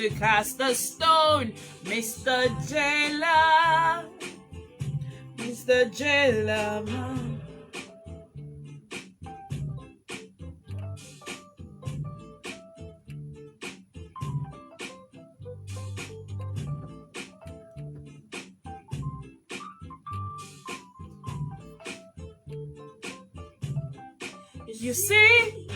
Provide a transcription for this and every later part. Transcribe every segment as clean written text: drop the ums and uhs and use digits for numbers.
to cast a stone. Mr. Jailer, Mr. Jailer man. You see,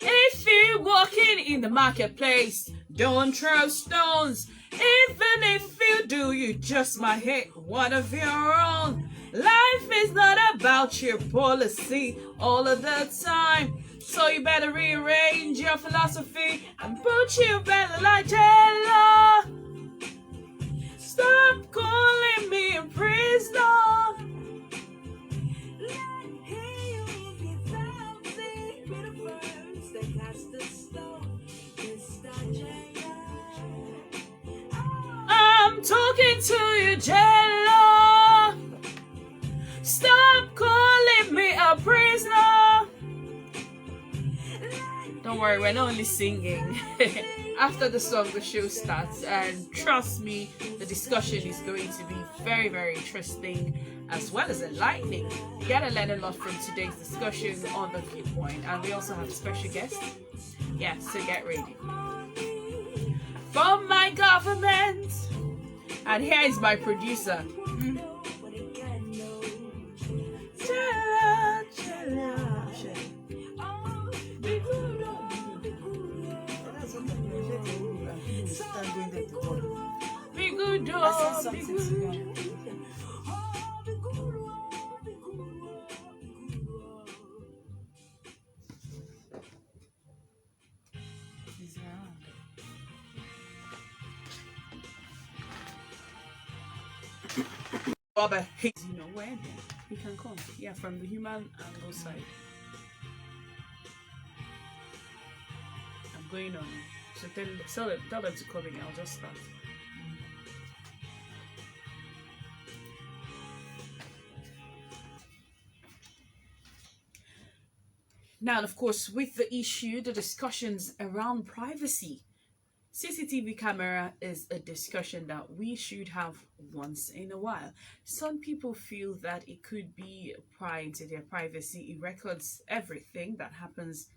if you're walking in the marketplace, don't throw stones. Even if you do, you just might hit one of your own. Life is not about your policy all of the time. So you better rearrange your philosophy and put you better like Taylor. Stop calling me a prisoner. I'm talking to you, Jailer. Stop calling me a prisoner. Don't worry, we're not only singing. After the song, the show starts, and trust me, the discussion is going to be very, very interesting as well as enlightening. You gotta learn a lot from today's discussion on the Viewpoint, and we also have a special guest. Yeah, so get ready. From my government, and here is my producer. Be good, be good. Robert Hicks, you know where? He can come. Yeah, from the human angle side. I'm going on. So tell them to come in. I'll just start. Now, of course, with the issue, the discussions around privacy, CCTV camera is a discussion that we should have once in a while. Some people feel that it could be prying into their privacy. It records everything that happens,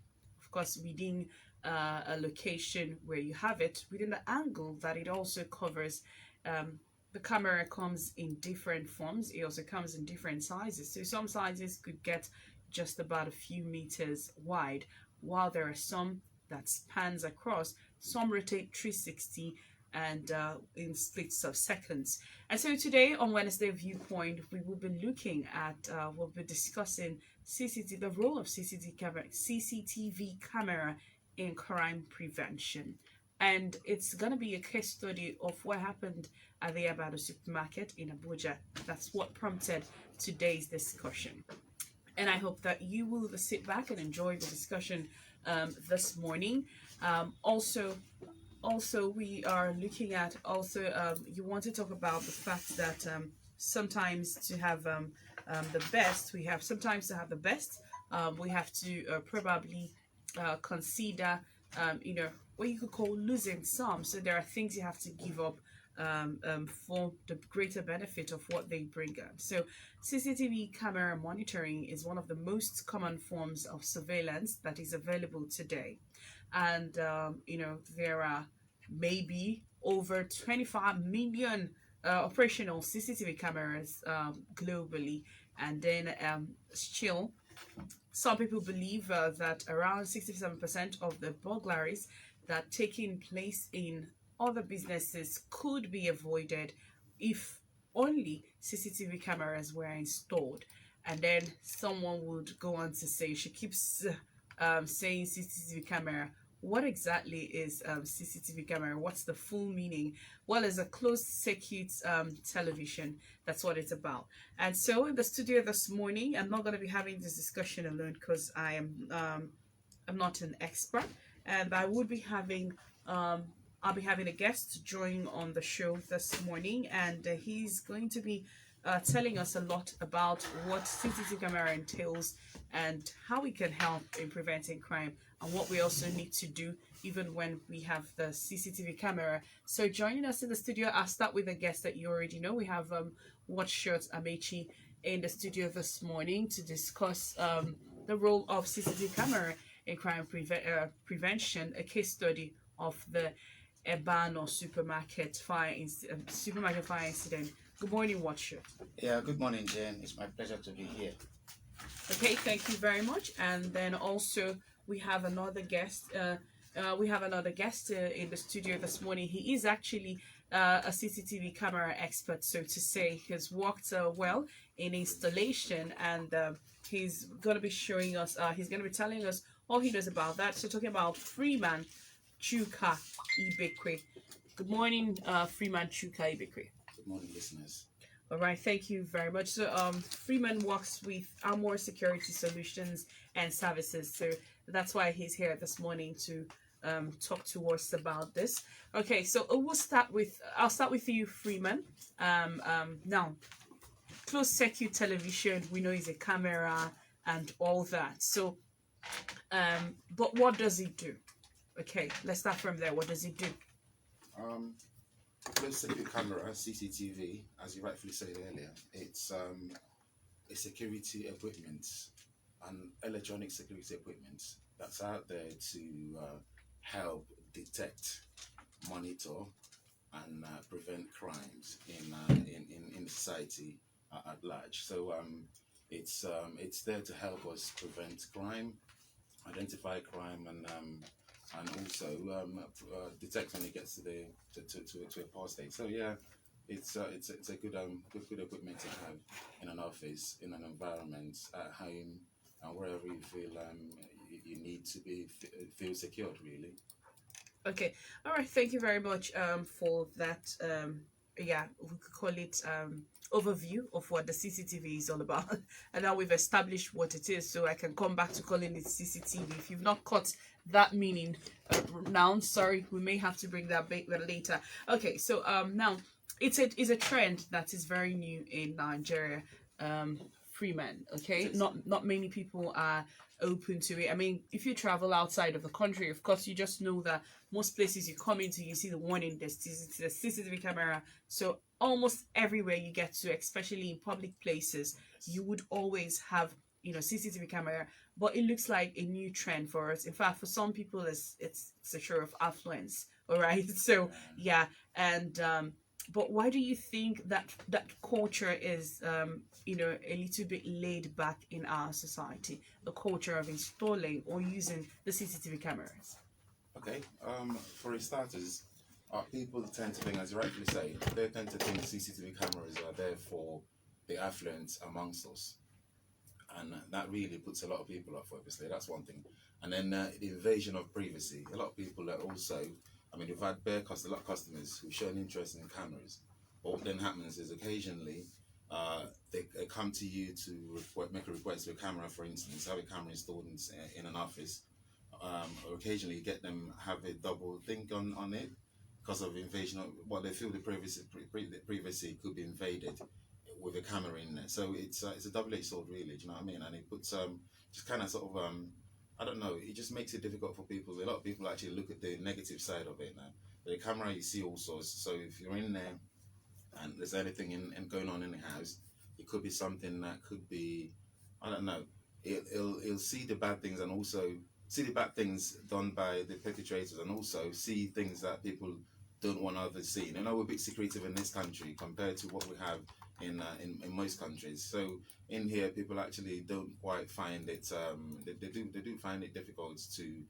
of course, within a location where you have it, within the angle that it also covers. The camera comes in different forms. It also comes in different sizes. So some sizes could get just about a few meters wide, while there are some that spans across. Some rotate 360 and in splits of seconds. And so today on Wednesday Viewpoint, we will be looking at, we'll be discussing the role of CCTV camera in crime prevention. And it's going to be a case study of what happened at the Abado supermarket in Abuja. That's what prompted today's discussion. And I hope that you will sit back and enjoy the discussion this morning. Also, we are looking at you want to talk about the fact that sometimes to have the best, we have to probably consider what you could call losing some. So there are things you have to give up for the greater benefit of what they bring up. So CCTV camera monitoring is one of the most common forms of surveillance that is available today. And, there are maybe over 25 million operational CCTV cameras globally. And then still, some people believe that around 67% of the burglaries that taking place in other businesses could be avoided if only CCTV cameras were installed. And then someone would go on to say, she keeps saying CCTV camera. What exactly is CCTV camera? What's the full meaning? Well, it's a closed circuit television. That's what it's about. And so in the studio this morning, I'm not going to be having this discussion alone because I'm not an expert, and I would be having I'll be having a guest join on the show this morning, and he's going to be telling us a lot about what CCTV camera entails and how we can help in preventing crime and what we also need to do even when we have the CCTV camera. So joining us in the studio, I'll start with a guest that you already know. We have Watch Shot Amechi in the studio this morning to discuss the role of CCTV camera in crime prevention, a case study of the Ebano supermarket fire incident. Good morning, Watch Shot. Yeah, good morning, Jen. It's my pleasure to be here. Okay, thank you very much. And then also we have another guest. In the studio this morning. He is actually a CCTV camera expert, so to say. He's worked well in installation, and he's going to be showing us. He's going to be telling us all he knows about that. So talking about Freeman Chuka Ibekwe. Good morning, Freeman Chuka Ibekwe. Good morning, listeners. All right, thank you very much. So, Freeman works with Armor Security Solutions and Services, so that's why he's here this morning to talk to us about this. Okay, so I'll start with you, Freeman. Now, closed circuit television, we know is a camera and all that. So, but what does it do? Okay, let's start from there. What does it do? Closed circuit camera, CCTV, as you rightfully said earlier, it's a security equipment, an electronic security equipment that's out there to help detect, monitor, and prevent crimes in society at large. So it's there to help us prevent crime, identify crime, and also detect when it gets to a poor state. So yeah, it's a good equipment to have in an office, in an environment, at home, and wherever you feel you need to feel secured, really. Okay, all right. Thank you very much for that. Yeah, we could call it overview of what the CCTV is all about. And now we've established what it is, so I can come back to calling it CCTV. If you've not caught that meaning now, sorry, we may have to bring that back later. Okay, so now it's a trend that is very new in Nigeria. Freeman, okay, not many people are open to it. I mean, if you travel outside of the country, of course, you just know that most places you come into, you see the warning, there's the CCTV camera. So almost everywhere you get to, especially in public places, you would always have CCTV camera. But it looks like a new trend for us. In fact, for some people, it's a show of affluence. All right, so yeah, and but why do you think that culture is a little bit laid back in our society, the culture of installing or using the CCTV cameras? Okay, for starters, people tend to think, as you rightfully say, they tend to think CCTV cameras are there for the affluent amongst us, and that really puts a lot of people off. Obviously, that's one thing. And then the invasion of privacy. A lot of people are also, I mean, we've had a lot of customers who've shown interest in cameras. But what then happens is occasionally they come to you to make a request for a camera, for instance, have a camera installed in an office. Or occasionally you get them have a double think on it because of invasion of they feel the privacy could be invaded with a camera in there. So it's a double-edged sword, really. Do you know what I mean? And it puts just kind of sort of I don't know. It just makes it difficult for people. A lot of people actually look at the negative side of it now. The camera, you see all sorts. So if you're in there and there's anything going on in the house, it could be something that could be, I don't know. It'll see the bad things and also see the bad things done by the perpetrators, and also see things that people don't want others seeing. You know, we're a bit secretive in this country compared to what we have in most countries. So in here, people actually don't quite find it. They do find it difficult to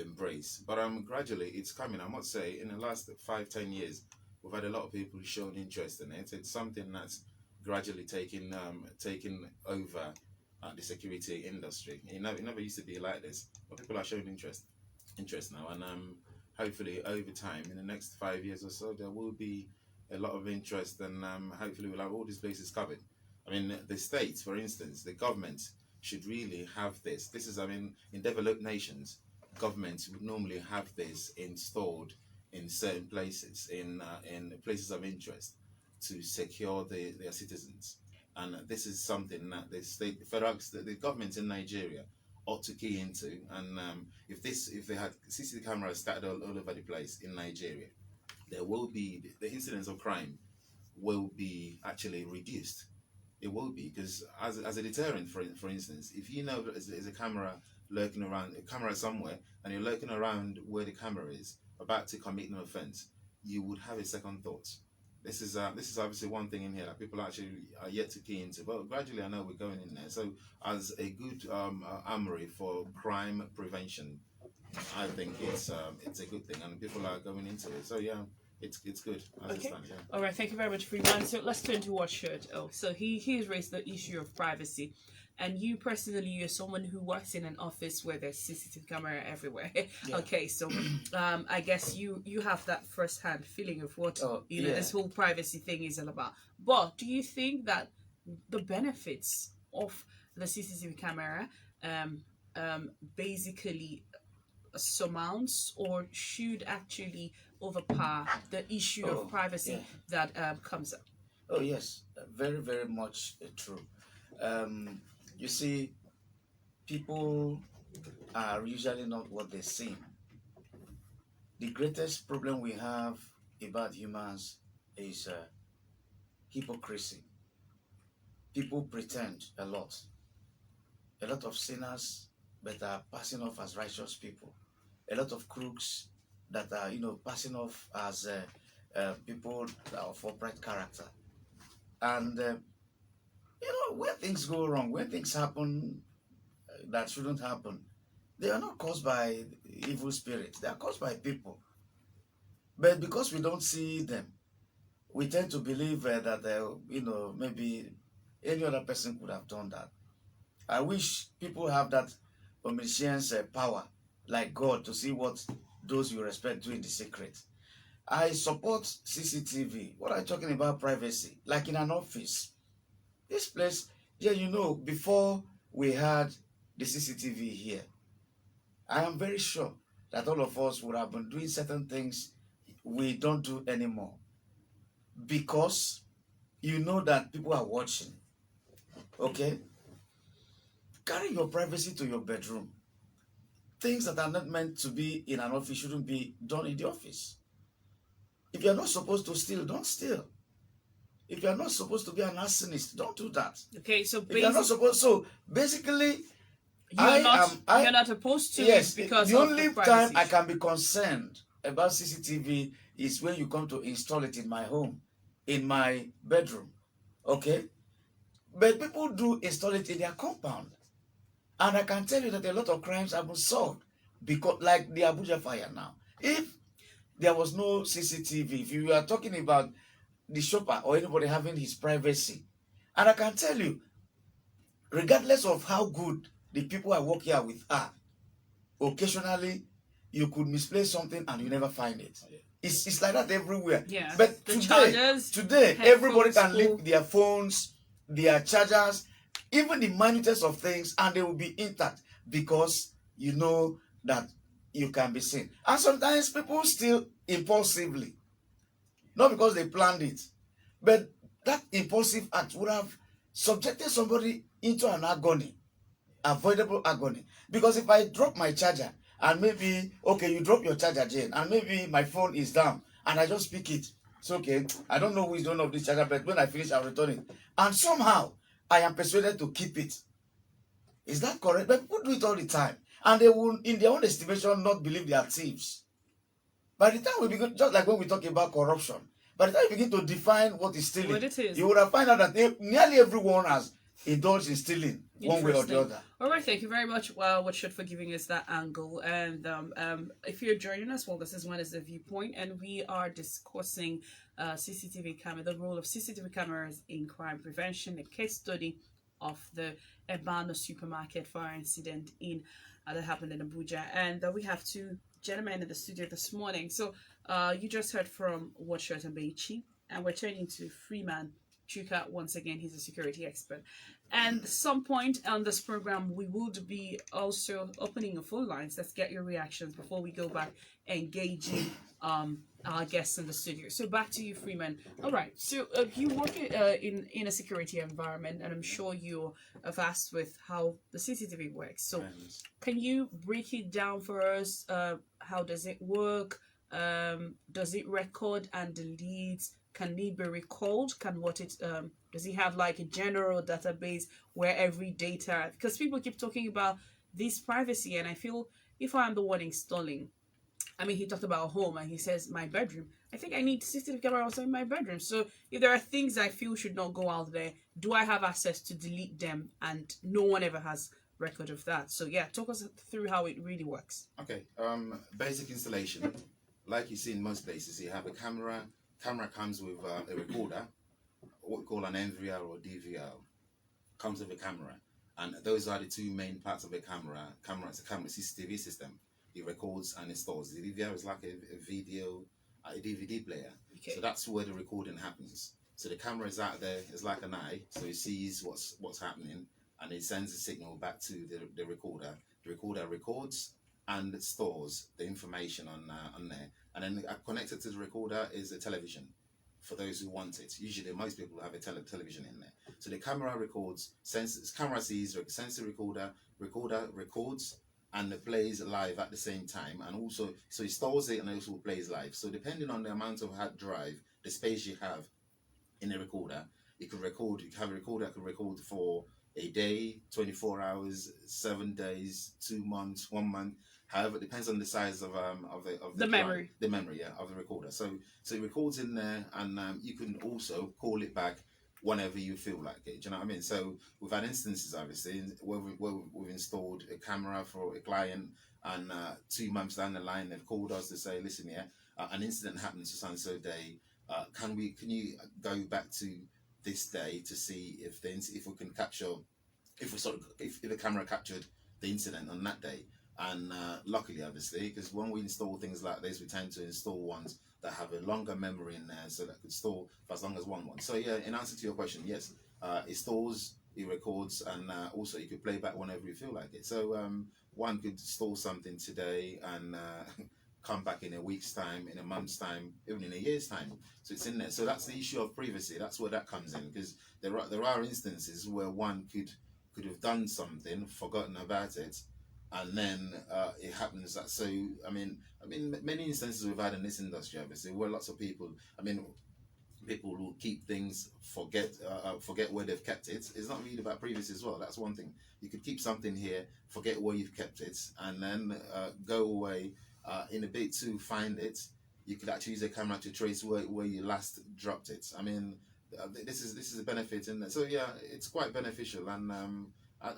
embrace. But gradually, it's coming. I must say, in the last 5-10 years, we've had a lot of people shown interest in it. It's something that's gradually taking over the security industry. It never used to be like this, but people are showing interest now, and hopefully over time, in the next 5 years or so, there will be a lot of interest, and hopefully we'll have all these bases covered. I mean, the states, for instance, the government should really have this. This is, I mean, in developed nations, governments would normally have this installed in certain places, in places of interest. to secure their citizens. And this is something that the government in Nigeria ought to key into. And if they had CCTV cameras started all over the place in Nigeria, there will be the incidence of crime will be actually reduced. It will be, because as a deterrent, for instance, if you know there's a camera lurking around, a camera somewhere, and you're lurking around where the camera is, about to commit an offence, you would have a second thought. This is obviously one thing in here that people actually are yet to key into, but gradually I know we're going in there. So as a good armory for crime prevention, I think it's a good thing, and people are going into it. So yeah, it's good. Okay. All right. Thank you very much, Freeman. So let's turn to Watch Shirt. So he's raised the issue of privacy, and you personally, you're someone who works in an office where there's CCTV camera everywhere. Yeah. Okay. So I guess you have that first-hand feeling of what this whole privacy thing is all about. But do you think that the benefits of the CCTV camera basically surmounts or should actually overpower the issue of privacy that comes up? Oh yes, very, very much true. You see, people are usually not what they seem. The greatest problem we have about humans is hypocrisy. People pretend a lot of sinners that are passing off as righteous people, a lot of crooks that are passing off as people of upright character. And when things go wrong, when things happen that shouldn't happen, they are not caused by evil spirits, they are caused by people. But because we don't see them, we tend to believe that maybe any other person could have done that. I wish people have that omniscience power like God to see what those you respect do in the secret. I support CCTV. What are you talking about privacy? Like in an office. This place, before we had the CCTV here, I am very sure that all of us would have been doing certain things we don't do anymore. Because you know that people are watching. Okay? Carry your privacy to your bedroom. Things that are not meant to be in an office shouldn't be done in the office. If you're not supposed to steal, don't steal. If you're not supposed to be an arsonist, don't do that. Okay, so basically, you're not opposed to it because the of only the privacy time I can be concerned about CCTV is when you come to install it in my home, in my bedroom. Okay? But people do install it in their compound. And I can tell you that a lot of crimes have been solved because, like the Abuja fire now. If there was no CCTV, if you are talking about the shopper or anybody having his privacy, and I can tell you, regardless of how good the people I work here with are, occasionally you could misplace something and you never find it. It's like that everywhere. Yeah. But today everybody can leave their phones, their chargers, even the minutest of things, and they will be intact because you know that you can be seen. And sometimes people steal impulsively, not because they planned it, but that impulsive act would have subjected somebody into an agony, avoidable agony. Because if I drop my charger and maybe, okay, you drop your charger, Jane, and maybe my phone is down and I just pick it, it's okay, I don't know who is the owner of this charger, but when I finish, I'll return it. And somehow I am persuaded to keep it. Is that correct? But people do it all the time. And they will, in their own estimation, not believe they are thieves. By the time we begin, just like when we talk about corruption, by the time you begin to define what is stealing, what it is, you would have found out that nearly everyone has indulged in stealing one way or the other. All right, thank you very much. Well, what should for giving us that angle. And if you're joining us, well, this is Wednesday Viewpoint, and we are discussing CCTV camera, the role of CCTV cameras in crime prevention, a case study of the Ebano supermarket fire incident that happened in Abuja. And we have two gentlemen in the studio this morning. So you just heard from Watchert Abechi, and we're turning to Freeman Chuka once again. He's a security expert. And at some point on this program, we would be also opening a phone lines. Let's get your reactions before we go back engaging our guests in the studio. So back to you, Freeman. All right. So you work in a security environment, and I'm sure you're vast with how the CCTV works. So And can you break it down for us? How does it work? Does it record and delete? Can it be recalled? Can what it does it have like a general database where every data? Because people keep talking about this privacy, and I feel if I'm the one installing, I mean, he talked about home and he says my bedroom. I think I need CCTV camera also in my bedroom. So if there are things I feel should not go out there, do I have access to delete them? And no one ever has record of that. So yeah, talk us through how it really works. okay, basic installation. Like you see in most places, you have a camera. Camera comes with a recorder, what we call an NVR or DVR. Comes with a camera, and those are the two main parts of a camera. It's a camera CCTV system. It records and it stores. The DVR is like a video, a DVD player. Okay. So that's where the recording happens. So the camera is out there. It's like an eye, so it sees what's happening, and it sends a signal back to the recorder. The recorder records and stores the information on there, and then connected to the recorder is a television. For those who want it, usually most people have a television in there. So the camera records, camera sees, sensor recorder records and it plays live at the same time, and also so it stores it and also plays live. So depending on the amount of hard drive, the space you have in the recorder, you can record. You have a recorder that can record for a day, 24 hours, 7 days, 2 months, 1 month. However, it depends on the size of The memory. the memory, yeah, of the recorder. So it records in there, and you can also call it back whenever you feel like it. Do you know what I mean? So we've had instances, obviously, where we've installed a camera for a client, and 2 months down the line, they've called us to say, listen, yeah, an incident happened to so day. Can you go back to this day to see if we can capture, if the camera captured the incident on that day. And luckily, obviously, because when we install things like this, we tend to install ones that have a longer memory in there, so that could store for as long as one. So yeah, in answer to your question, yes, it stores, it records, and also you could play back whenever you feel like it. So one could store something today and come back in a week's time, in a month's time, even in a year's time. So it's in there. So that's the issue of privacy. That's where that comes in, because there are instances where one could have done something, forgotten about it, and then it happens that. So I mean many instances we've had in this industry, obviously, where lots of people, people will keep things, forget where they've kept it. It's not really about privacy as well. That's one thing. You could keep something here, forget where you've kept it, and then go away in a bit to find it. You could actually use a camera to trace where you last dropped it. This is a benefit in there. So yeah, it's quite beneficial, and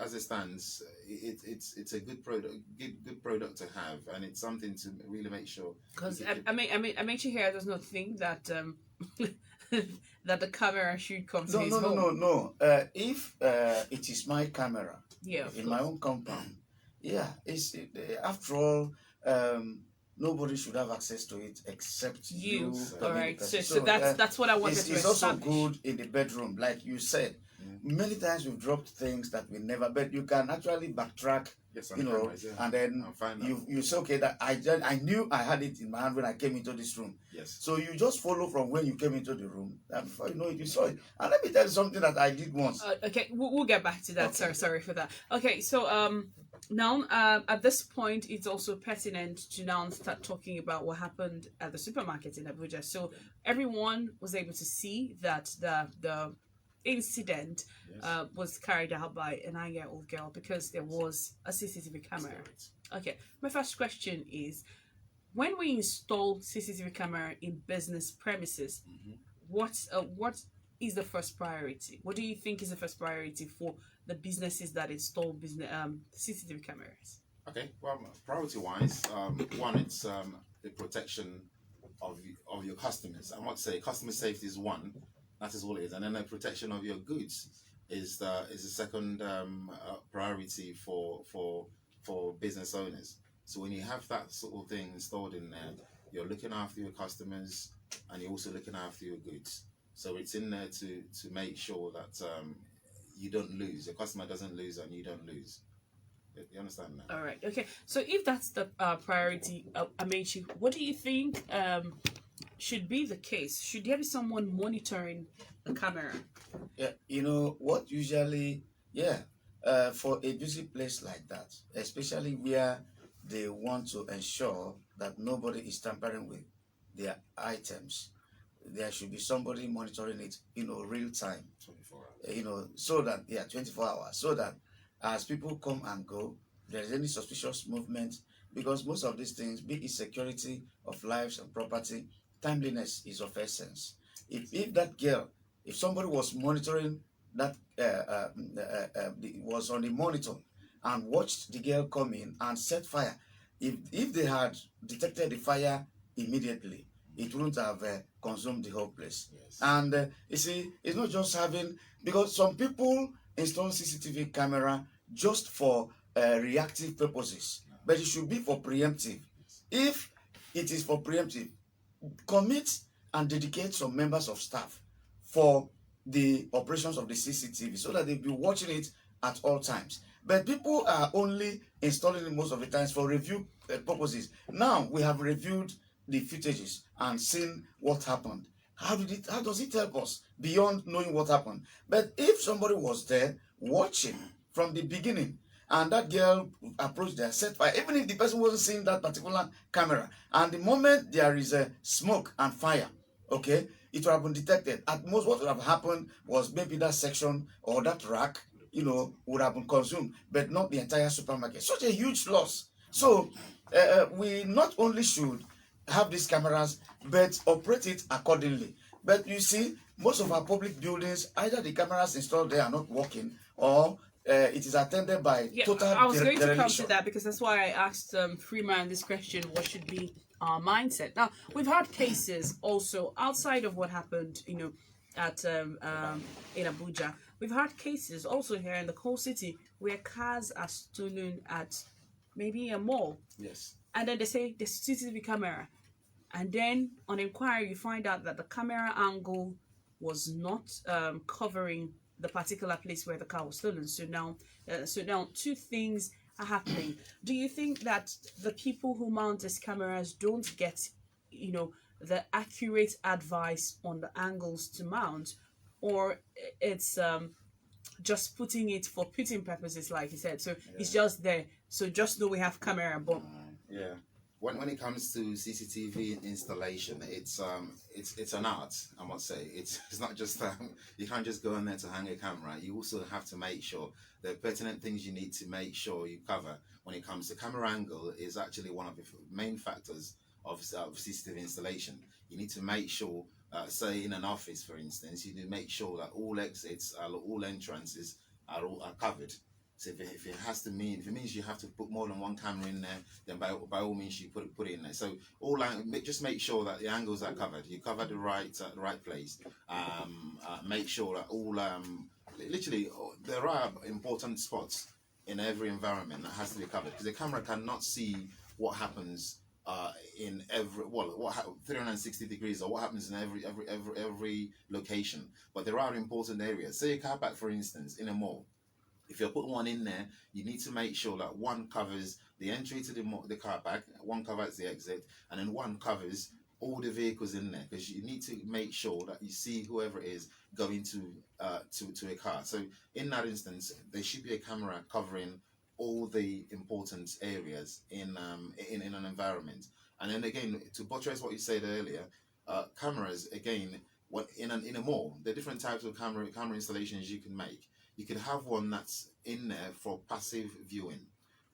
as it stands, it's a good product to have, and it's something to really make sure. Because I make sure here does not think that that the camera should come to his home. No. If it is my camera, Yeah, in my own compound, yeah, after all, nobody should have access to it except you. the All right. person. So that's what I wanted to It's also establish. good in the bedroom, like you said. Many times we've dropped things that we never, but you can actually backtrack, Yes, and then I'll find out. you say, okay, that I knew I had it in my hand when I came into this room. Yes. So you just follow from when you came into the room, and before you know it, you saw it. And let me tell you something that I did once. Okay, we'll get back to that. Okay. Sorry for that. Okay, so now at this point, it's also pertinent to now start talking about what happened at the supermarket in Abuja. So everyone was able to see that the incident Yes. was carried out by a 9-year-old girl because there was a CCTV camera. Correct. Okay, my first question is, when we install CCTV camera in business premises, Mhm. what is the first priority? What do you think is the first priority for the businesses that install CCTV cameras? Okay. Well, priority-wise, one, it's the protection of your customers. I want to say customer safety is one. That is all it is, and then the protection of your goods is the second priority for business owners. So when you have that sort of thing installed in there, you're looking after your customers and you're also looking after your goods. So it's in there to make sure that you don't lose. Your customer doesn't lose and you don't lose. You understand that? All right. Okay. So if that's the priority, Amechi, what do you think should be the case? Should there be someone monitoring the camera? Yeah, you know what usually, yeah, for a busy place like that, especially where they want to ensure that nobody is tampering with their items, there should be somebody monitoring it, real time, 24 hours. so that, yeah, 24 hours, so that as people come and go, if there is any suspicious movement, because most of these things, be it security of lives and property, timeliness is of essence. If that girl, if somebody was monitoring that, was on the monitor and watched the girl come in and set fire, if they had detected the fire immediately, it wouldn't have consumed the whole place. Yes. And you see, it's not just having, because some people install CCTV camera just for reactive purposes, but it should be for preemptive. If it is for preemptive, commit and dedicate some members of staff for the operations of the CCTV so that they'll be watching it at all times. But people are only installing it most of the times for review purposes. Now we have reviewed the footages and seen what happened. How does it help us beyond knowing what happened? But if somebody was there watching from the beginning, and that girl approached their set fire, even if the person wasn't seeing that particular camera, and the moment there is a smoke and fire, okay, it would have been detected. At most, what would have happened was maybe that section or that rack, would have been consumed, but not the entire supermarket. Such a huge loss. So we not only should have these cameras, but operate it accordingly. But you see, most of our public buildings, either the cameras installed there are not working, or it is attended by total I was going to come dereliction. to that, because that's why I asked Freeman this question: what should be our mindset? Now, we've had cases also outside of what happened, at in Abuja. We've had cases also here in the coal city where cars are stolen at maybe a mall, Yes. and then they say the CCTV camera, and then on inquiry you find out that the camera angle was not covering the particular place where the car was stolen. So now two things are happening. Do you think that the people who mount these cameras don't get, the accurate advice on the angles to mount, or it's just putting it for putting purposes, like you said? So it's just there. So just know we have camera, but Yeah. When it comes to CCTV installation, it's an art. I must say it's not just you can't just go in there to hang a camera. You also have to make sure the pertinent things you need to make sure you cover when it comes to camera angle is actually one of the main factors of CCTV installation. You need to make sure, say in an office, for instance, you need to make sure that all exits, all entrances are covered. So if it has to mean, if it means you have to put more than one camera in there, then by all means you put it in there. So just make sure that the angles are covered. You cover the right place. Make sure that all literally there are important spots in every environment that has to be covered, because the camera cannot see what happens in every 360 degrees, or what happens in every location. But there are important areas. Say a car park, for instance, in a mall. If you're putting one in there, you need to make sure that one covers the entry to the car park, one covers the exit, and then one covers all the vehicles in there, because you need to make sure that you see whoever it is going to a car. So in that instance, there should be a camera covering all the important areas in an environment. And then again, to buttress what you said earlier, cameras again. What in a mall, there are different types of camera installations you can make. You could have one that's in there for passive viewing,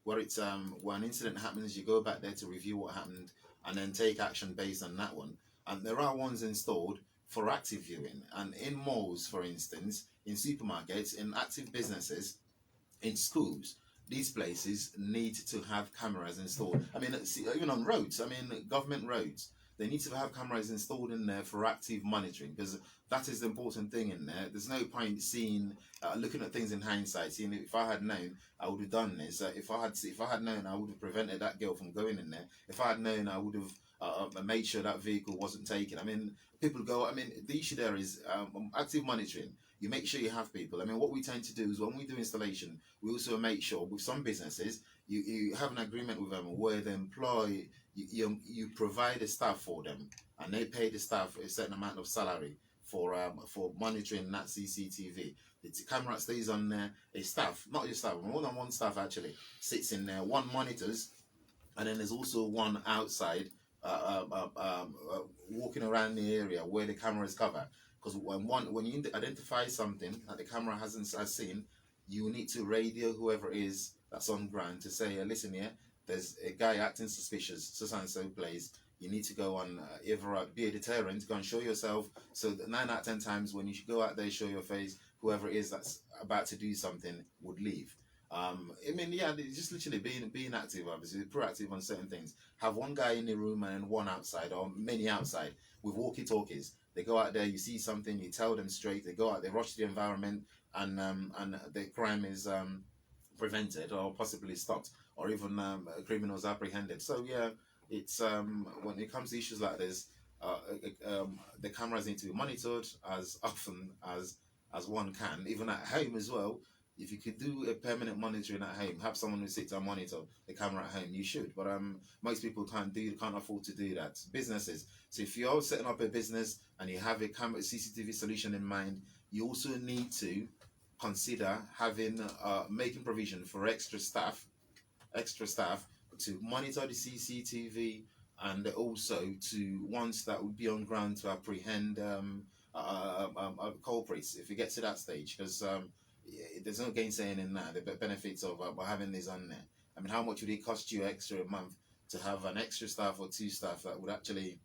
where it's when an incident happens, you go back there to review what happened and then take action based on that one. And there are ones installed for active viewing. And in malls, for instance, in supermarkets, in active businesses, in schools, these places need to have cameras installed. I mean, even on roads, I mean, government roads, they need to have cameras installed in there for active monitoring, because that is the important thing in there. There's no point looking at things in hindsight, seeing if I had known, I would have done this. If I had known, I would have prevented that girl from going in there. If I had known, I would have made sure that vehicle wasn't taken. I mean, people go. I mean, the issue there is active monitoring. you make sure you have people. I mean, what we tend to do is when we do installation, we also make sure with some businesses, you have an agreement with them where they employ, you provide a staff for them, and they pay the staff a certain amount of salary for monitoring that CCTV. The camera stays on there. A staff, not your staff, more than one staff actually sits in there. One monitors, and then there's also one outside walking around the area where the camera is covered. Because when you identify something that the camera has seen, you need to radio whoever it is that's on ground to say, listen here, there's a guy acting suspicious, so and so place. You need to go on, either be a deterrent, go and show yourself. So that 9 out of 10 times when you should go out there, show your face, whoever it is that's about to do something would leave. I mean, yeah, just literally being active, obviously, proactive on certain things. Have one guy in the room and one outside, or many outside, with walkie-talkies. They go out there, you see something, you tell them straight. They go out, they rush the environment, and the crime is prevented or possibly stopped, or even criminals apprehended. So yeah, it's when it comes to issues like this, the cameras need to be monitored as often as one can, even at home as well. If you could do a permanent monitoring at home, have someone who sits and monitor the camera at home, you should. But most people can't afford to do that. Businesses. So if you're setting up a business and you have a camera CCTV solution in mind, you also need to consider having making provision for extra staff to monitor the CCTV, and also to ones that would be on ground to apprehend culprits if you get to that stage, because there's no gainsaying in that the benefits of having this on there. I mean, how much would it cost you extra a month to have an extra staff or 2 staff that would actually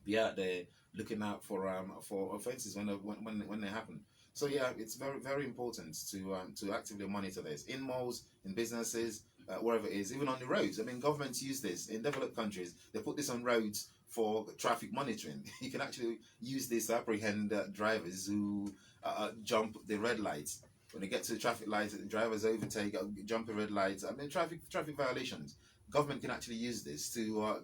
be out there looking out for offences when they happen? So yeah, it's very, very important to actively monitor this in malls, in businesses, wherever it is, even on the roads. I mean, governments use this in developed countries. They put this on roads for traffic monitoring. You can actually use this to apprehend drivers who jump the red lights. When they get to the traffic lights, the drivers overtake, jump the red lights. I mean, traffic violations. Government can actually use this to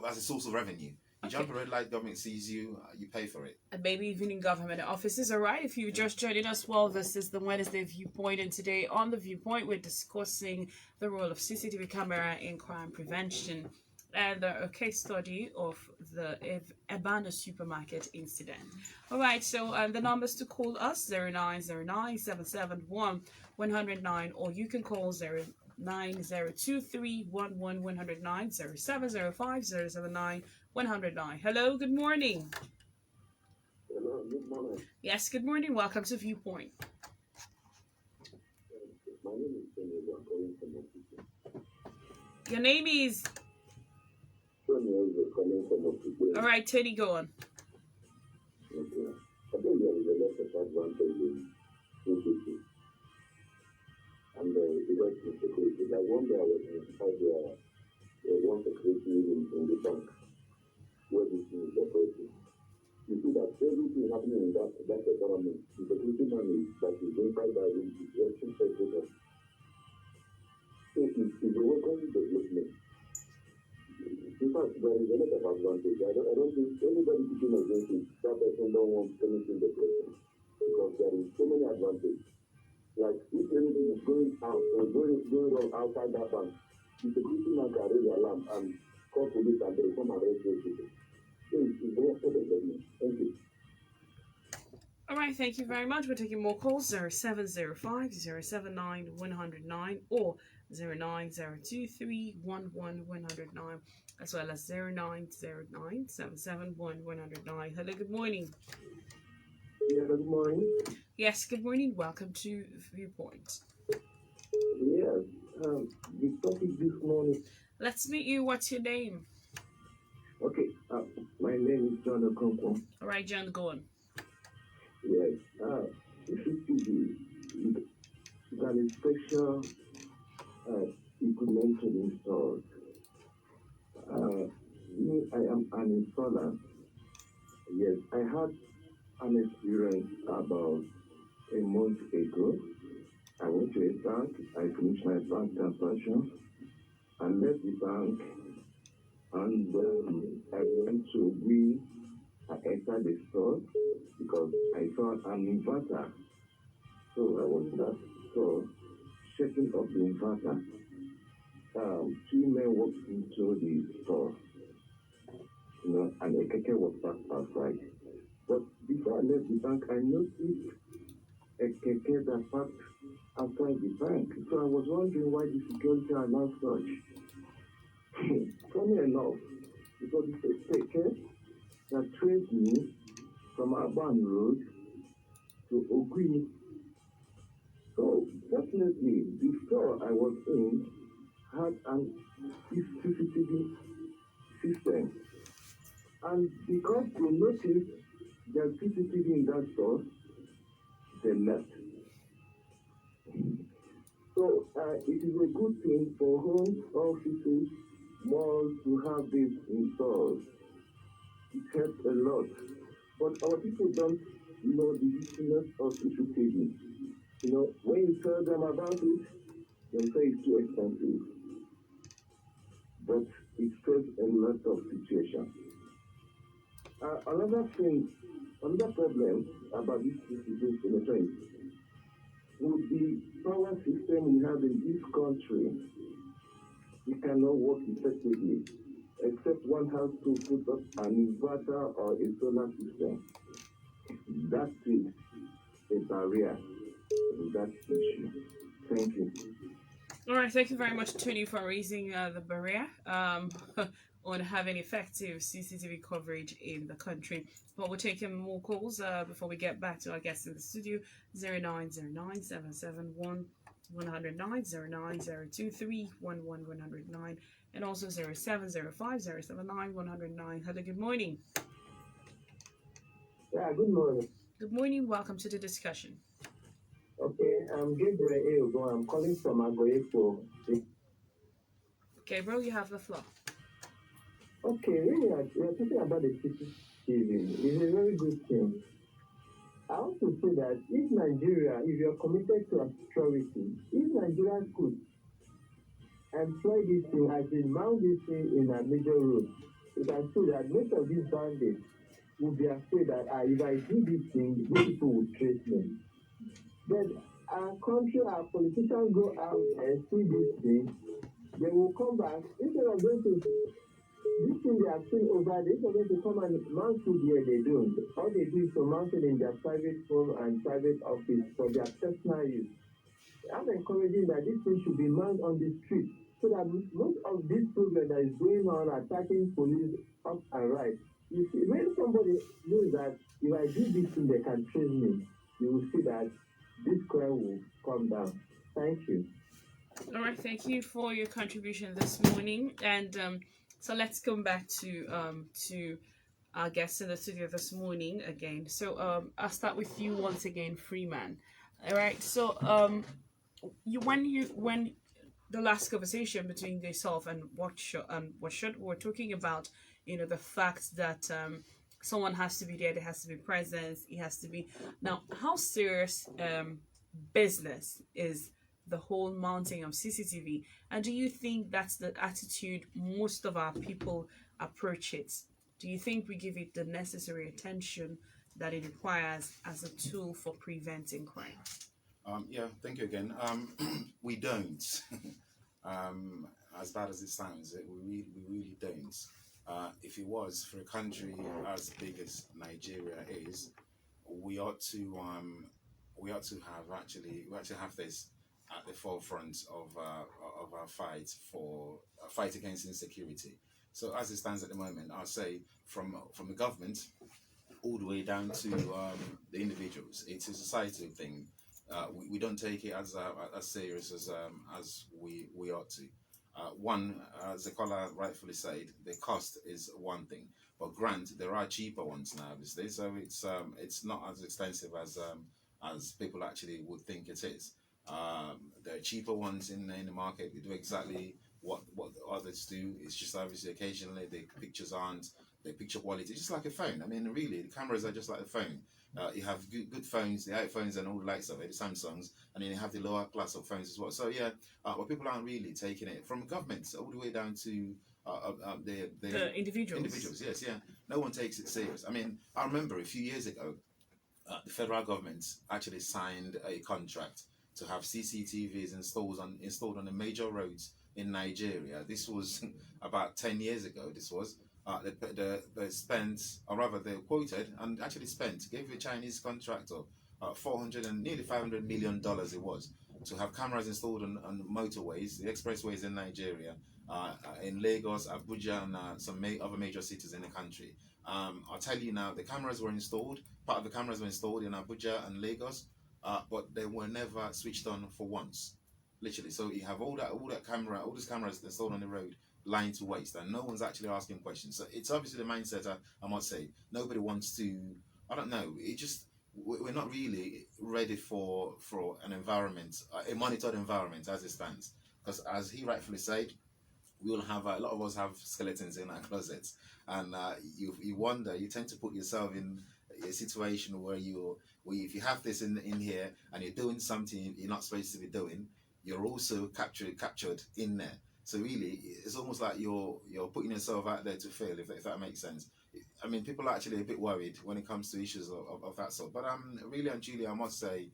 as a source of revenue. You jump a red light, government sees you, you pay for it. And maybe even in government offices. All right, if you just joining us, well, this is the Wednesday Viewpoint, and today on the Viewpoint, we're discussing the role of CCTV camera in crime prevention and a case study of the Abana supermarket incident. All right, so the numbers to call us 0909-771-109, or you can call 0902311109 0705-079-109. Hello, good morning. Hello, good morning. Yes, good morning. Welcome to Viewpoint. My name is Tony. I'm calling from Opuke. Your name is... Tony is calling from Opuke. All right, Tony, go on. Okay. I think there is a lot of advantage in CCTV. And the rest is security. Like one day I was inside one security in the bank where this thing is operating. You see that everything happening in that environment, the security money that is inside that room is working for everyone. So it's a welcome development. In fact, there is a lot of advantage. I don't think anybody speaking against it, that person don't want anything different. Because there is so many advantages. Like if anything is going out or going wrong outside that bank, the security man can raise the alarm and call police and they come arrest those people. So it's a welcome development. Thank you. All right, thank you very much. We're taking more calls, 0705-079-109 or 0902311109, as well as 0909-771-109. Hello, good morning. Yeah, good morning. Yes, good morning. Welcome to Viewpoint. Yes, the topic this morning. Let's meet you. What's your name? Okay, my name is John Okonkwo. All right, John, go on. Yes, CCTV is an special equipment to be installed. Me, I am an installer. Yes, I had an experience about a month ago. I went to a bank, I finished my bank transaction, I left the bank, and I went to I entered the store because I saw an inverter. So I was in that store checking up the inverter. Two men walked into the store, and a keke was parked outside. But before I left the bank, I noticed a keke that parked outside the bank. So I was wondering why the security allowed such. Funny enough, it was the keke that traced me from Aban Road to Ogui. So fortunately, the store I was in had an CCTV system. And because they noticed there's CCTV in that store, they left. So it is a good thing for homes, offices, malls to have this installed. It helps a lot. But our people don't know the usefulness of CCTV. When you tell them about it, they say it's too expensive. But it saves a lot of situations. Another problem about this CCTV is with the power system we have in this country, it cannot work effectively except one has to put up an inverter or a solar system. That is a barrier in that issue. Thank you. All right, thank you very much, Tony, for raising the barrier on having effective CCTV coverage in the country. But we're taking more calls before we get back to our guests in the studio. 0909 771 109 0902 109, and also 0705 079 109. Hello, good morning. Yeah, good morning. Good morning, welcome to the discussion. Okay, I'm Gabriel Eogo. I'm calling from Agoyepo. Gabriel, you have the floor. Okay, really, we're talking about the CCTV. It's a very good thing. I want to say that if you're committed to security, if Nigeria could employ this thing as in mount this thing in a major road, you can see that most of these bandits will be afraid that if I do this thing, these people will trace me. But our country, our politicians go out and see this thing, they will come back instead of going to this thing they have seen over there, instead of going to come and mount it here, they don't. All they do is to mount it in their private home and private office for their personal use. I'm encouraging that this thing should be mounted on the street so that most of this problem that is going on attacking police up and right, you see, when somebody knows that if I do this thing, they can trace me, you will see that this crime will come down. Thank you. All right, thank you for your contribution this morning. And so let's come back to our guests in the studio this morning again. So I'll start with you once again, Freeman. All right. So when the last conversation between yourself and Washut were talking about, the fact that someone has to be there, there has to be presence, it has to be. Now, how serious business is the whole mounting of CCTV, and do you think that's the attitude most of our people approach it? Do you think we give it the necessary attention that it requires as a tool for preventing crime? Yeah, thank you again. We don't. As bad as it sounds, we really don't. If it was for a country as big as Nigeria is, we ought to have this at the forefront of our fight against insecurity. So as it stands at the moment, I'll say from the government all the way down to the individuals, it's a societal thing. We don't take it as serious as we ought to. One, as the caller rightfully said, the cost is one thing, but there are cheaper ones now, obviously. So it's not as expensive as people actually would think it is. There are cheaper ones in the market. They do exactly what the others do. It's just obviously occasionally the pictures aren't the picture quality, just like a phone. I mean, really, the cameras are just like a phone. You have good phones, the iPhones and all the likes of it, the Samsungs, and then you have the lower class of phones as well. So yeah, but people aren't really taking it from governments all the way down to The individuals. Individuals, yes, yeah. No one takes it serious. I mean, I remember a few years ago, the federal government actually signed a contract to have CCTVs installed on the major roads in Nigeria. This was about 10 years ago. This was they spent, or rather they quoted and actually spent, gave a Chinese contractor 400 and nearly $500 million it was, to have cameras installed on motorways, the expressways in Nigeria, in Lagos, Abuja, and some other major cities in the country. I'll tell you now, the cameras were installed. Part of the cameras were installed in Abuja and Lagos, but they were never switched on for once, literally. So you have all these cameras installed on the road, lying to waste, and no one's actually asking questions. So it's obviously the mindset. I must say, nobody wants to. I don't know. It just we're not really ready for an environment, a monitored environment as it stands. Because as he rightfully said, we will have a lot of us have skeletons in our closets, and you wonder, you tend to put yourself in a situation where if you have this in here and you're doing something you're not supposed to be doing, you're also captured in there. So really, it's almost like you're putting yourself out there to fail, if that makes sense. I mean, people are actually a bit worried when it comes to issues of that sort. But really and truly, I must say,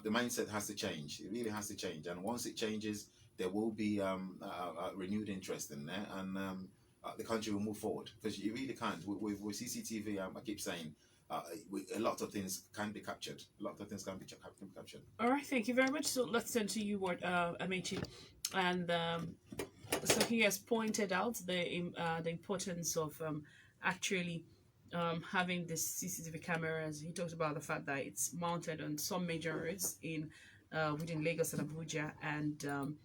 the mindset has to change. It really has to change. And once it changes, there will be a renewed interest in there, and the country will move forward. Because you really can't. With CCTV, I keep saying, a lot of things can be captured. A lot of things can be captured. All right, thank you very much. So let's turn to you, Amechi. And so he has pointed out the importance of actually having this CCTV cameras. He talked about the fact that it's mounted on some major roads within Lagos and Abuja, and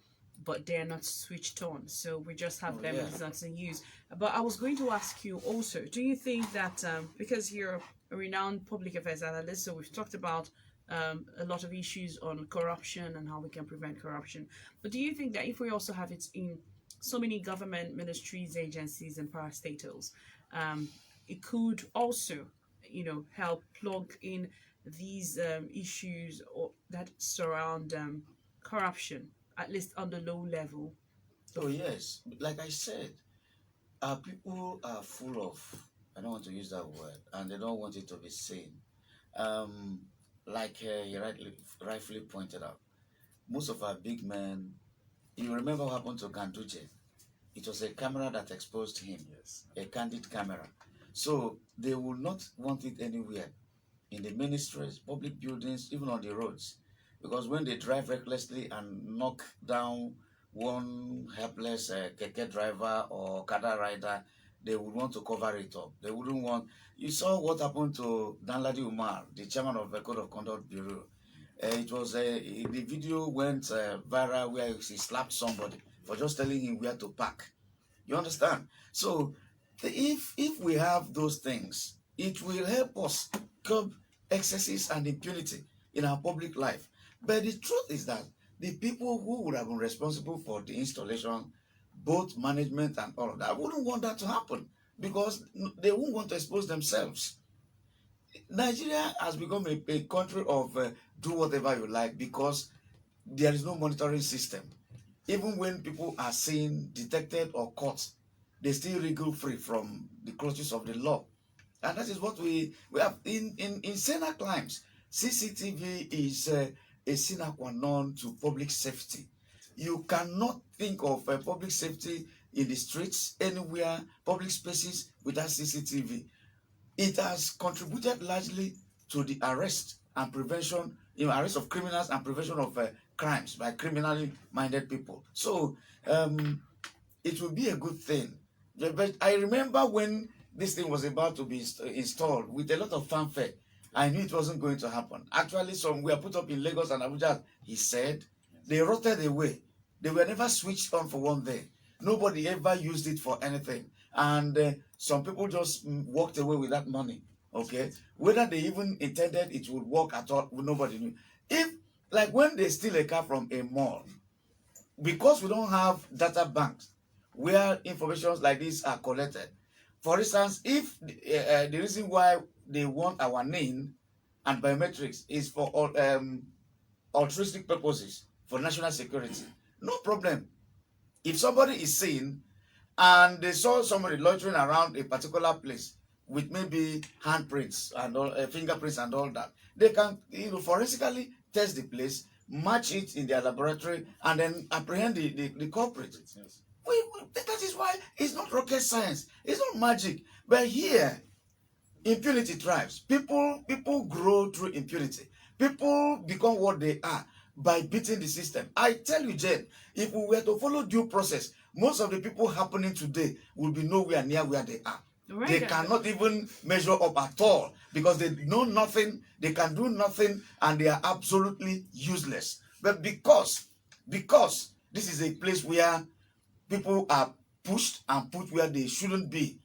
but they're not switched on. So we just have them and it's not in use. But I was going to ask you also, do you think that because you're a renowned public affairs analyst, so we've talked about a lot of issues on corruption and how we can prevent corruption. But do you think that if we also have it in so many government ministries, agencies, and parastatals, it could also, help plug in these issues that surround corruption, at least on the low level? Oh yes, like I said, our people are full of, I don't want to use that word, and they don't want it to be seen. Like you rightfully pointed out, most of our big men, you remember what happened to Ganduje? It was a camera that exposed him, Yes. a candid camera. So they will not want it anywhere, in the ministries, public buildings, even on the roads. Because when they drive recklessly and knock down one helpless keke driver or kada rider, they would want to cover it up. They wouldn't want. You saw what happened to Danladi Umar, the chairman of the Code of Conduct Bureau. It was the video went viral where he slapped somebody for just telling him where to park. You understand? So if we have those things, it will help us curb excesses and impunity in our public life. But the truth is that the people who would have been responsible for the installation, both management and all of that, wouldn't want that to happen because they won't want to expose themselves. Nigeria has become a country of do whatever you like because there is no monitoring system. Even when people are seen, detected, or caught, they still wriggle free from the clutches of the law. And that is what we have in saner climes. CCTV is a sine qua non to public safety. You cannot think of public safety in the streets, anywhere, public spaces without CCTV. It has contributed largely to the arrest and prevention, arrest of criminals and prevention of crimes by criminally minded people. So it will be a good thing. But I remember when this thing was about to be installed with a lot of fanfare, I knew it wasn't going to happen. Actually, some were put up in Lagos and Abuja, he said. They rotted away. They were never switched on for one day. Nobody ever used it for anything. And some people just walked away with that money. Okay? Whether they even intended it would work at all, nobody knew. If, like when they steal a car from a mall, because we don't have data banks where information like this are collected. For instance, if the reason why they want our name and biometrics is for altruistic purposes, for national security, no problem. If somebody is seen and they saw somebody loitering around a particular place with maybe handprints and all, fingerprints and all that, they can, forensically test the place, match it in their laboratory, and then apprehend the culprit. Yes. That is why it's not rocket science. It's not magic. But here, impunity thrives. People grow through impunity. People become what they are by beating the system. I tell you, Jen, if we were to follow due process, most of the people happening today will be nowhere near where they are. Right. They cannot even measure up at all because they know nothing, they can do nothing, and they are absolutely useless. But because this is a place where people are pushed and put where they shouldn't be,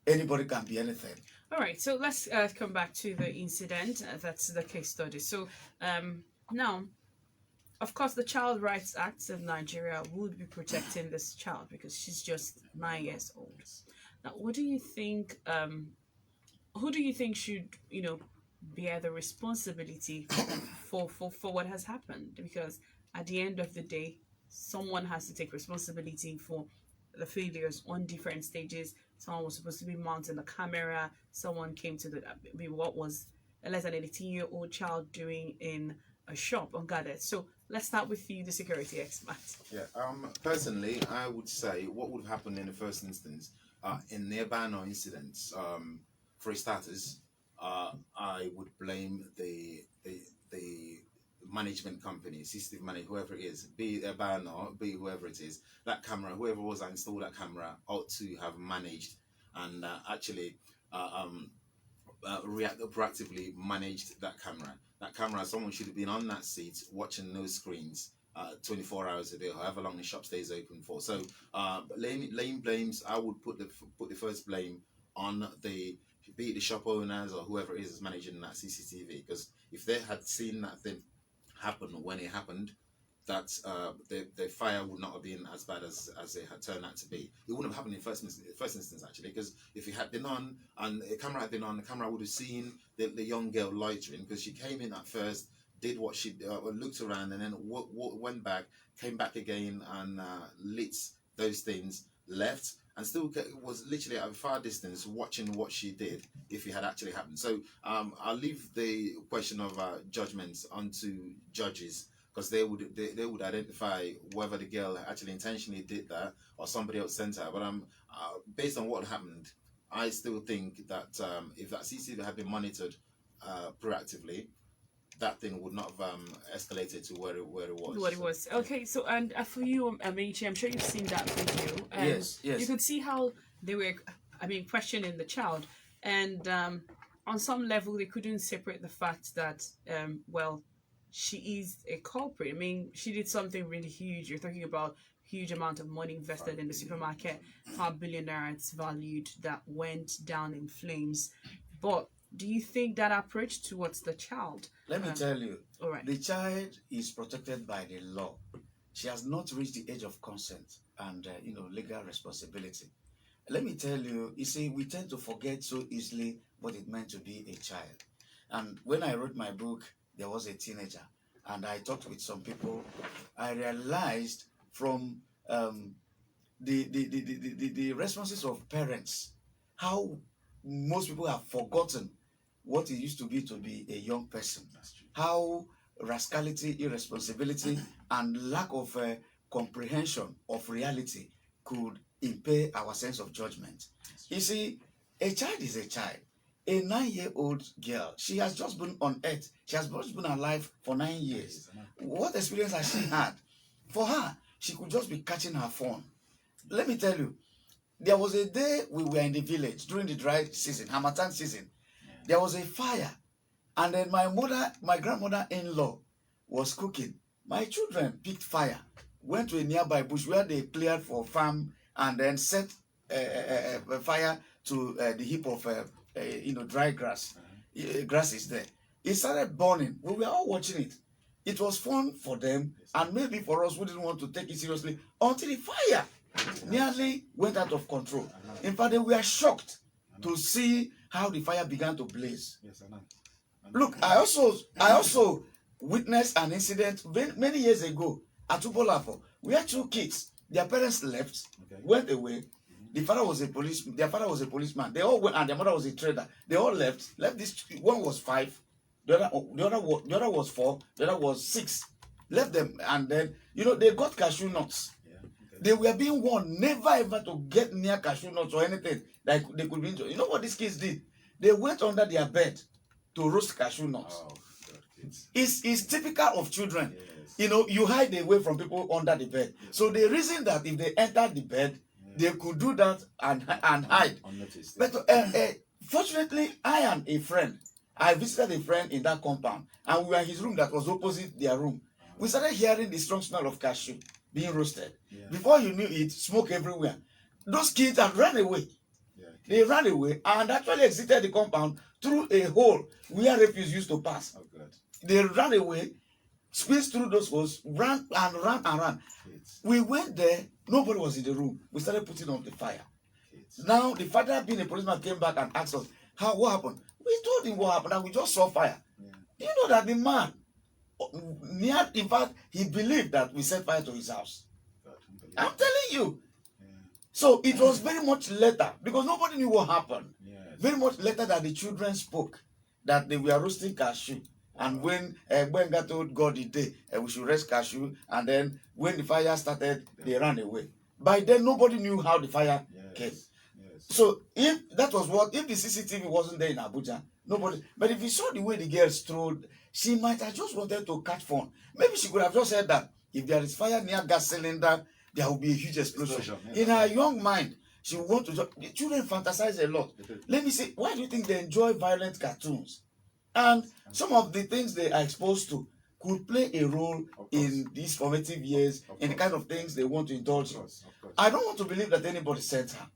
anybody can be anything. All right, so let's come back to the incident. That's the case study. So now, of course, the Child Rights Act of Nigeria would be protecting this child because she's just 9 years old. Now, what do you think? Who do you think should, bear the responsibility for what has happened? Because at the end of the day, someone has to take responsibility for the failures on different stages. Someone was supposed to be mounting the camera. Someone came to what was a less than 18-year-old child doing in a shop unguarded. So let's start with you, the security expert. Yeah. Personally, I would say what would have happened in the first instance, in the Ebano incidents, for starters, I would blame the management company, CCTV manager, whoever it is, be Ebano, be whoever it is. That camera, whoever was that installed that camera, ought to have managed and actually proactively managed that camera. That camera, someone should have been on that seat watching those screens 24 hours a day, however long the shop stays open for. So, laying blames, I would put the first blame on be it the shop owners or whoever it is managing that CCTV. Because if they had seen that thing happen when it happened, that the fire would not have been as bad as it had turned out to be. It wouldn't have happened in first instance actually, because if it had been on and the camera had been on, the camera would have seen the young girl loitering, because she came in at first, did what she looked around, and then went back, came back again, and lit those things, left, and still was literally at a far distance watching what she did if it had actually happened. So I'll leave the question of judgments onto judges, because they would identify whether the girl actually intentionally did that or somebody else sent her. But based on what happened, I still think that if that CCTV had been monitored proactively, that thing would not have escalated to where it was. What it was. Okay, so and for you, Amici, I'm sure you've seen that video. And Yes. You could see how they were, questioning the child. And on some level, they couldn't separate the fact that, she is a culprit. She did something really huge. You're talking about huge amount of money invested in the supermarket, $5 billion it's valued, that went down in flames. But do you think that approach towards the child? Let me tell you, All right. the child is protected by the law. She has not reached the age of consent and legal responsibility. Let me tell you, see, we tend to forget so easily what it meant to be a child. And when I wrote my book, there was a teenager, and I talked with some people. I realized from the responses of parents how most people have forgotten what it used to be a young person. How rascality, irresponsibility, and lack of comprehension of reality could impair our sense of judgment. You see, a child is a child. A 9-year-old girl, she has just been on earth. She has just been alive for 9 years. What experience has she had? For her, she could just be catching her phone. Let me tell you, there was a day we were in the village during the dry season, Harmattan season. There was a fire, and then my grandmother-in-law was cooking. My children picked fire, went to a nearby bush where they cleared for farm, and then set fire to the heap of dry grass. Grass is there. It started burning. We were all watching it. It was fun for them, and maybe for us who didn't want to take it seriously, until the fire nearly went out of control. In fact, we were shocked to see how the fire began to blaze. Yes, I know. Look, I also witnessed an incident many years ago at Ubolapo. We had 2 kids. Their parents left, went away, The father was a policeman. Their father was a policeman. They all went, and their mother was a trader. They all left. Left this. One was 5, the other was 4, the other was 6. Left them, and then they got cashew nuts. Yeah. Okay. They were being warned never ever to get near cashew nuts or anything that they could be into. You know what these kids did? They went under their bed to roast cashew nuts. Oh, God, kids. It's typical of children. Yes. You hide away from people under the bed. So they reason that if they entered the bed, they could do that and hide. Unnoticed. But fortunately, I am a friend. I visited a friend in that compound, and we were in his room that was opposite their room. We started hearing the strong smell of cashew being roasted. Yeah. Before you knew it, smoke everywhere. Those kids had run away. Yeah, They ran away and actually exited the compound through a hole where refuse used to pass. Oh, God. They ran away, squeezed through those holes, ran and ran and ran. Kids. We went there, nobody was in the room. We started putting on the fire. Kids. Now, the father, being a policeman, came back and asked us, what happened? We told him what happened, and we just saw fire. Yeah. Do you know that the man, in fact, he believed that we set fire to his house? God, unbelievable. I'm telling you. Yeah. So it was very much later, because nobody knew what happened. Yes. Very much later that the children spoke that they were roasting cashew. And when Gbenga told God the day we should roast cashew, and then when the fire started, they ran away. By then, nobody knew how the fire came. Yes. Yes. So if the CCTV wasn't there in Abuja, nobody. But if you saw the way the girl strode, she might have just wanted to catch fun. Maybe she could have just said that if there is fire near gas cylinder, there will be a huge explosion. Yeah. In her young mind, she will want to. The children fantasize a lot. Let me say, why do you think they enjoy violent cartoons? And some of the things they are exposed to could play a role in these formative years, in the kind of things they want to indulge in. Of course. I don't want to believe that anybody sent her.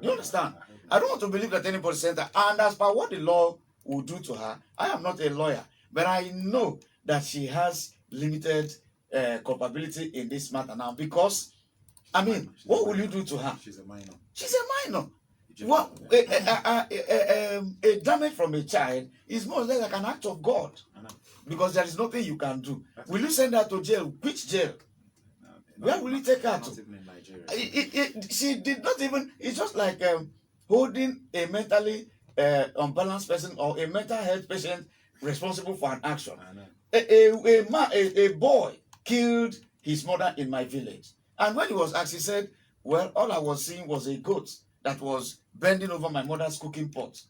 You understand? I heard I don't want to believe that anybody sent her. And as per what the law will do to her, I am not a lawyer, but I know that she has limited culpability in this matter now. Because, I mean, what will you do to her? She's a minor. She's a minor. You just What know that. a damage from a child is more or less like an act of God, I know. because there is nothing you can do. Will you send her to jail? Which jail? No, Where will you take her not to? even in Nigeria. She did not even. It's just like holding a mentally unbalanced person or a mental health patient responsible for an action. I know. A boy killed his mother in my village, and when he was asked, he said, "Well, all I was seeing was a goat that was bending over my mother's cooking pot,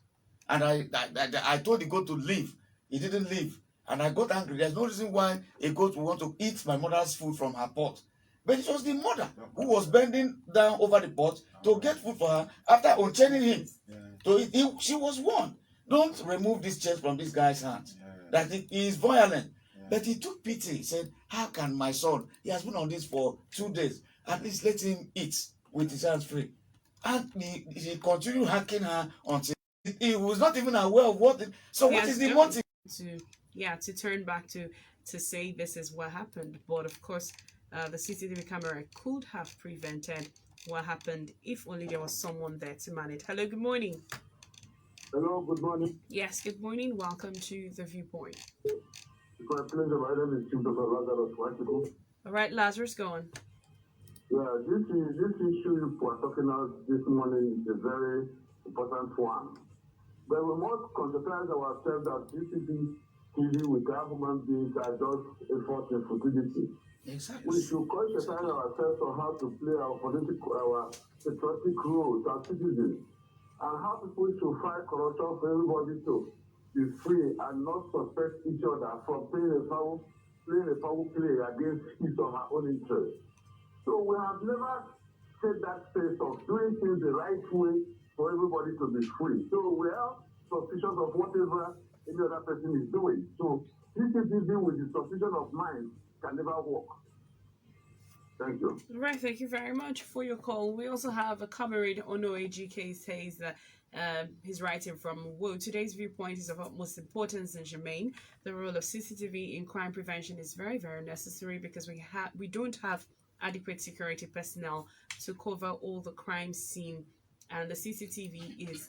and I told the goat to leave. He didn't leave, and I got angry. There's no reason why a goat would want to eat my mother's food from her pot." But it was the mother who was bending down over the pot to get food for her after unchaining him. Yeah. So she was warned, don't remove this chain from this guy's hands. Yeah. That he is violent. Yeah. But he took pity. He said, how can my son, he has been on this for 2 days, at least let him eat with his hands free. And he continued hacking her until he was not even aware of what. So what is the motive? To turn back to say this is what happened, but of course, the CCTV camera could have prevented what happened if only there was someone there to man it. Hello, good morning. Hello, good morning. Yes, good morning. Welcome to The Viewpoint. It's my pleasure. My name is Chief Dr. Lazarus Wachiku. All right, Lazarus, go on. Yeah, this issue you are talking about this morning is a very important one. But we must conscientize ourselves that CCTV without human beings are just a force in futility. Exactly. We should conscientize ourselves on how to play our patriotic roles as citizens, and how people should fight corruption for everybody to be free and not suspect each other from playing a foul play against his or her own interest. So we have never set that space of doing things the right way for everybody to be free. So we are suspicious of whatever any other person is doing. So CCTV with the suspicion of mind can never work. Thank you. All right, thank you very much for your call. We also have a comrade Ono AGK says that he's writing from, whoa, today's viewpoint is of utmost importance in Jermaine. The role of CCTV in crime prevention is very, very necessary because we don't have adequate security personnel to cover all the crime scene, and the CCTV is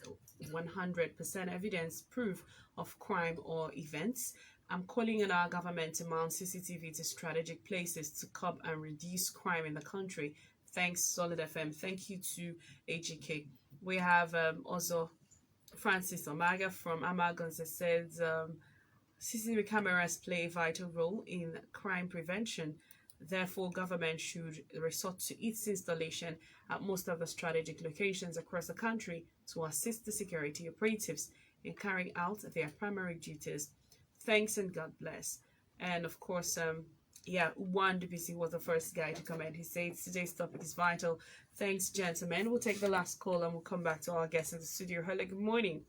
100% evidence proof of crime or events. I'm calling on our government to mount CCTV to strategic places to curb and reduce crime in the country. Thanks, Solid FM. Thank you to AGK. We have also Francis Omaga from Amagons that says CCTV cameras play a vital role in crime prevention. Therefore, government should resort to its installation at most of the strategic locations across the country to assist the security operatives in carrying out their primary duties. Thanks and God bless. And of course, Juan DPC was the first guy to comment. He says today's topic is vital. Thanks, gentlemen. We'll take the last call and we'll come back to our guests in the studio. Hello, good morning.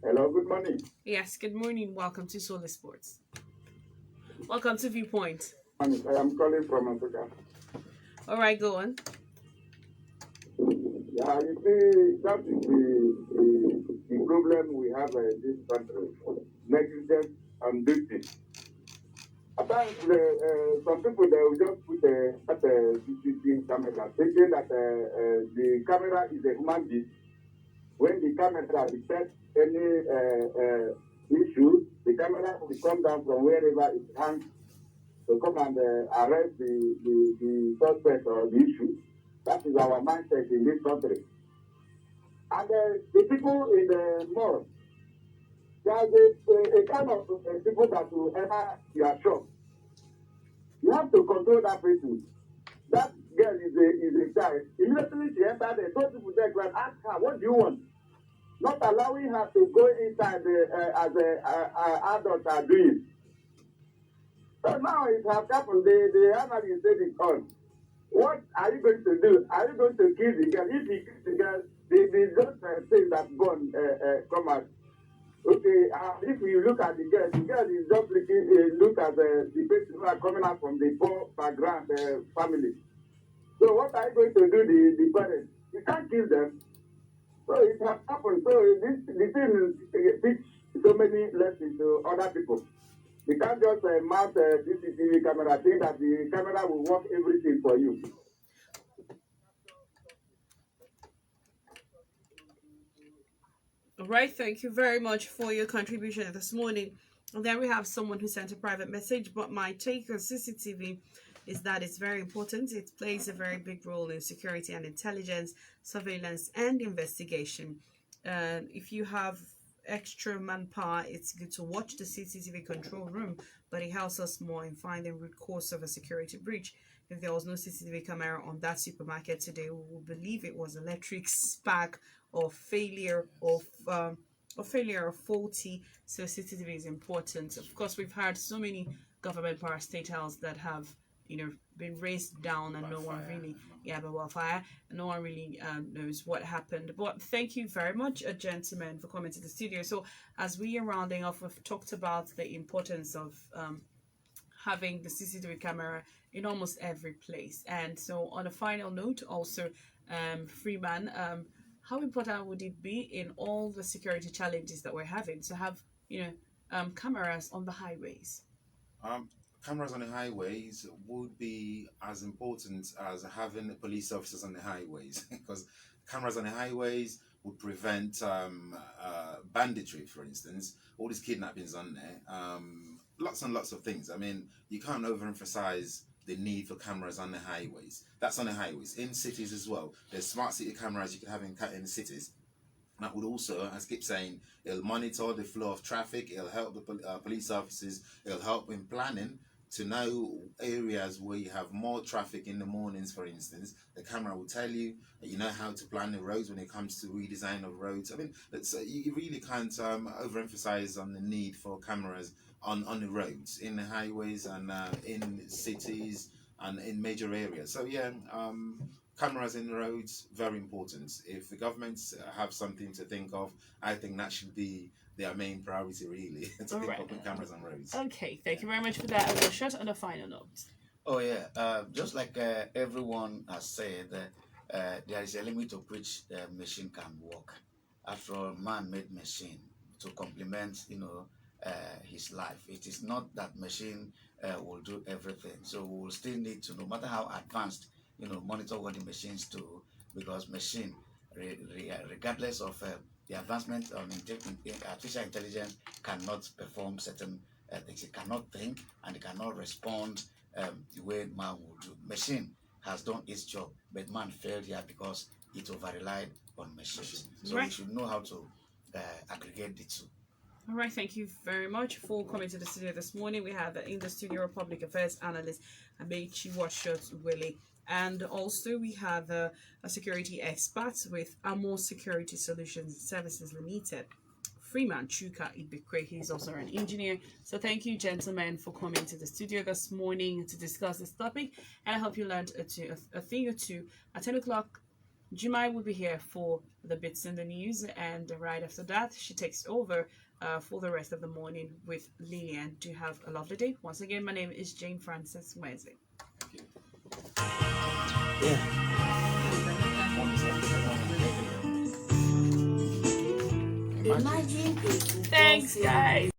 Hello, good morning. Yes, good morning. Welcome to Solar Sports. Welcome to Viewpoint. I am calling from Africa. All right, go on. Yeah, you see, that is the problem we have in this country. Negligence and duty. At times, some people they will just put at a CCTV camera, thinking that the camera is a human being. When the camera detects any issue, the camera will come down from wherever it hangs to come and arrest the suspect or the issue. That is our mindset in this country. And the people in the mall, there's a kind of people that will enter your shop. You have to control that person. That girl is a child. Immediately she entered there, those people there can ask her, what do you want? Not allowing her to go inside as adults are doing. So now it has happened. The analyst said it on. What are you going to do? Are you going to kill the girl? If you kill the girl, they don't say that born come out. Okay, if you look at the girl is just look at the people who are coming out from the poor background family. So what are you going to do, the parents? You can't kill them. So it has happened. So the thing teach so many lessons to other people. You can't just mount CCTV camera, think that the camera will work everything for you. All right, thank you very much for your contribution this morning. And then we have someone who sent a private message, but my take on CCTV is that it's very important. It plays a very big role in security and intelligence, surveillance and investigation. If you have extra manpower, it's good to watch the CCTV control room, but it helps us more in finding root cause of a security breach. If there was no CCTV camera on that supermarket today, we would believe it was electric spark or failure of faulty. So CCTV is important. Of course, we've had so many government parastatals that have been raised down and no one really wildfire and no one really knows what happened. But thank you very much, gentlemen, for coming to the studio. So as we are rounding off, we've talked about the importance of having the CCTV camera in almost every place. And so on a final note also, Freeman, how important would it be in all the security challenges that we're having to have cameras on the highways? Cameras on the highways would be as important as having police officers on the highways, because cameras on the highways would prevent banditry, for instance, all these kidnappings on there, lots and lots of things. I mean, you can't overemphasize the need for cameras on the highways. That's on the highways. In cities as well, there's smart city cameras you can have in cities. That would also, as I keep saying, it'll monitor the flow of traffic, it'll help the police officers, it'll help in planning to know areas where you have more traffic in the mornings, for instance. The camera will tell you, how to plan the roads when it comes to redesign of roads. I mean, you really can't overemphasize on the need for cameras on the roads, in the highways and in cities and in major areas. So yeah, cameras in the roads, very important. If the governments have something to think of, I think that should be their main priority, really, to think of putting cameras on roads. Okay, thank you very much for that. And we'll shut on a final note. Oh yeah, just like everyone has said, there is a limit to which the machine can work. After all, man made machine to complement, his life. It is not that machine will do everything. So we will still need to, no matter how advanced, monitor what the machines do, because machine, regardless of the advancement on artificial intelligence, cannot perform certain things. It cannot think and it cannot respond the way man would do. Machine has done its job, but man failed here because it over relied on machines. So Right. we should know how to aggregate the two. All right, thank you very much for coming to the studio this morning. We have in the studio public affairs analyst Amechi Washot Willie, and also we have a security expert with Amo Security Solutions Services Limited, Freeman Chuka Ibikwe. He's also an engineer. So thank you, gentlemen, for coming to the studio this morning to discuss this topic, and I hope you learned a thing or two. At 10 o'clock, Jumai will be here for the bits in the news, and right after that, she takes over for the rest of the morning with Lillian. Do have a lovely day. Once again, my name is Jane Frances Wesley. Thank you. Yeah. Imagine. Thanks, guys.